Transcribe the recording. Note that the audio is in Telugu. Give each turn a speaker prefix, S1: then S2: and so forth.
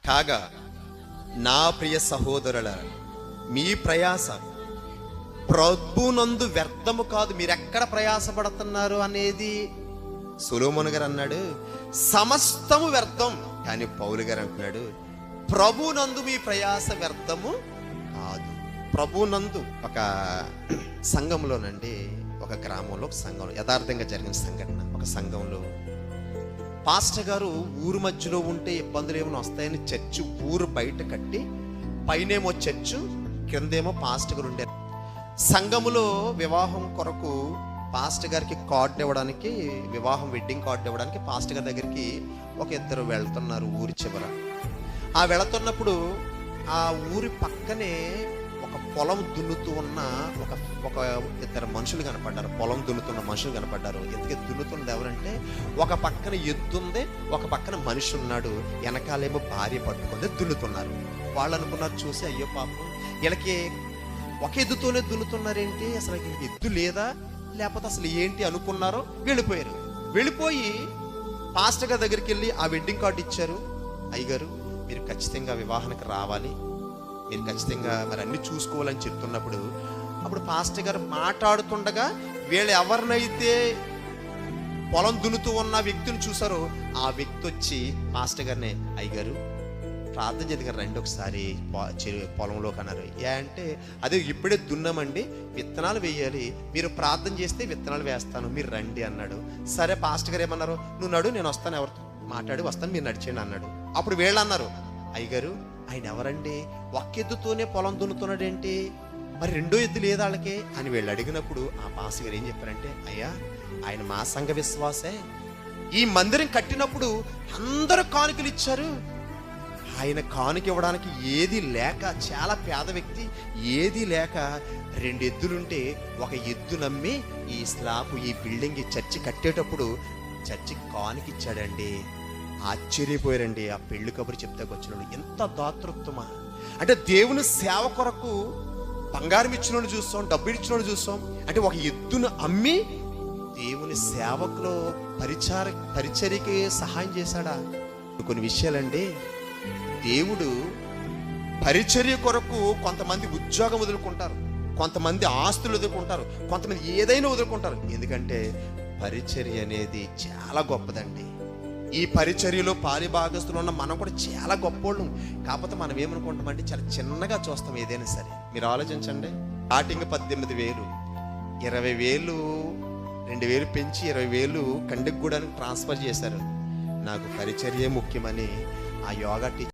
S1: కాగా నా ప్రియ సహోదరుల, మీ ప్రయాస ప్రభునందు వ్యర్థము కాదు. మీరు ఎక్కడ ప్రయాసపడుతున్నారు అనేది సొలొమోను గారు అన్నాడు, సమస్తము వ్యర్థం. కానీ పౌలు గారు అంటున్నాడు, ప్రభునందు మీ ప్రయాస వ్యర్థము కాదు. ప్రభునందు. ఒక సంఘంలోనండి, ఒక గ్రామంలో, ఒక సంఘంలో యథార్థంగా జరిగిన సంఘటన. ఒక సంఘంలో పాస్టర్ గారు ఊరు మధ్యలో ఉంటే ఇబ్బందులు ఏమైనా వస్తాయని చర్చ్ ఊరు బయట కట్టి, పైనేమో చర్చ్, కిందేమో పాస్టర్ గారు ఉండే. సంఘములో వివాహం కొరకు పాస్టర్ గారికి కార్డు ఇవ్వడానికి, వివాహం వెడ్డింగ్ కార్డు ఇవ్వడానికి పాస్టర్ గారి దగ్గరికి ఒక ఇద్దరు వెళ్తున్నారు ఊరి చివర. ఆ వెళుతున్నప్పుడు ఆ ఊరి పక్కనే ఒక పొలం దున్నుతూ ఉన్న ఒక ఇద్దరు మనుషులు కనపడ్డారు. పొలం దున్నుతున్న మనుషులు కనపడ్డారు. ఎందుకు దున్నుతున్నది ఎవరంటే, ఒక పక్కన ఎద్దుంది, ఒక పక్కన మనిషి ఉన్నాడు, వెనకాలేమో భార్య పట్టుకుంది, దున్నుతున్నారు. వాళ్ళు అనుకున్నారు చూసి, అయ్యో పాపం వీళ్ళకి ఒక ఎద్దుతోనే దున్నుతున్నారేంటి, అసలు ఎద్దు లేదా లేకపోతే అసలు ఏంటి అనుకున్నారో వెళ్ళిపోయారు. వెళ్ళిపోయి పాస్టర్ గారి దగ్గరికి వెళ్ళి ఆ వెడ్డింగ్ కార్డు ఇచ్చారు. అయ్యగారు, మీరు ఖచ్చితంగా వివాహానికి రావాలి, మీరు ఖచ్చితంగా మరి అన్ని చూసుకోవాలని చెప్తున్నప్పుడు, అప్పుడు పాస్టర్ గారు మాట్లాడుతుండగా వీళ్ళు ఎవరినైతే పొలం దున్నుతూ ఉన్న వ్యక్తిని చూసారో ఆ వ్యక్తి వచ్చి పాస్టర్ గారిని, అయ్యగారు ప్రార్థన చేద్దరు రండి ఒకసారి పొలంలోకి అన్నారు. ఏ అంటే, అదే ఇప్పుడే దున్నామండి, విత్తనాలు వేయాలి, మీరు ప్రార్థన చేస్తే విత్తనాలు వేస్తాను, మీరు రండి అన్నాడు. సరే పాస్టర్ గారు ఏమన్నారు, నువ్వు నడు, నేను వస్తాను, ఎవరితో మాట్లాడి వస్తాను, మీరు నడిచేయండి అన్నాడు. అప్పుడు వీళ్ళు అన్నారు, అయ్యగారు ఆయన ఎవరండి, ఒక్క ఎద్దుతోనే పొలం దున్నుతున్నాడు ఏంటి, మరి రెండో ఎద్దు లేదా వాళ్ళకి అని వీళ్ళు అడిగినప్పుడు ఆ పాస్టర్ గారు ఏం చెప్పారంటే, అయ్యా ఆయన మా సంఘ విశ్వాసే, ఈ మందిరం కట్టినప్పుడు అందరూ కానుకలు ఇచ్చారు, ఆయన కానుక ఇవ్వడానికి ఏది లేక, చాలా పేద వ్యక్తి, ఏది లేక 2 ఎద్దులుంటే ఒక ఎద్దు నమ్మి ఈ స్లాబ్, ఈ బిల్డింగ్, ఈ చర్చి కట్టేటప్పుడు చర్చికి కానుక ఇచ్చాడండి. ఆశ్చర్యపోయారండి ఆ పెళ్లి కబురు చెప్తాకు వచ్చిన. ఎంత దాతృత్వమా అంటే, దేవుని సేవ కొరకు బంగారం ఇచ్చినోడు చూస్తాం, డబ్బు ఇచ్చినోడు చూస్తాం, అంటే ఒక ఎద్దును అమ్మి దేవుని సేవకులో పరిచర్యకి సహాయం చేశాడా. కొన్ని విషయాలండి, దేవుడు పరిచర్య కొరకు కొంతమంది ఉద్యోగం వదులుకుంటారు, కొంతమంది ఆస్తులు వదులుకుంటారు, కొంతమంది ఏదైనా వదులుకుంటారు. ఎందుకంటే పరిచర్య అనేది చాలా గొప్పదండి. ఈ పరిచర్యలో పాలిభాగస్తులు ఉన్న మనం కూడా చాలా గొప్పోళ్ళం. కాకపోతే మనం ఏమనుకుంటామంటే చాలా చిన్నగా చూస్తాం ఏదైనా సరే. మీరు ఆలోచించండి, స్టార్టింగ్ 18,000, 20,000, 2,000 పెంచి 20,000 కండిగూడానికి ట్రాన్స్ఫర్ చేశారు. నాకు పరిచర్యే ముఖ్యమని ఆ యోగా టీచర్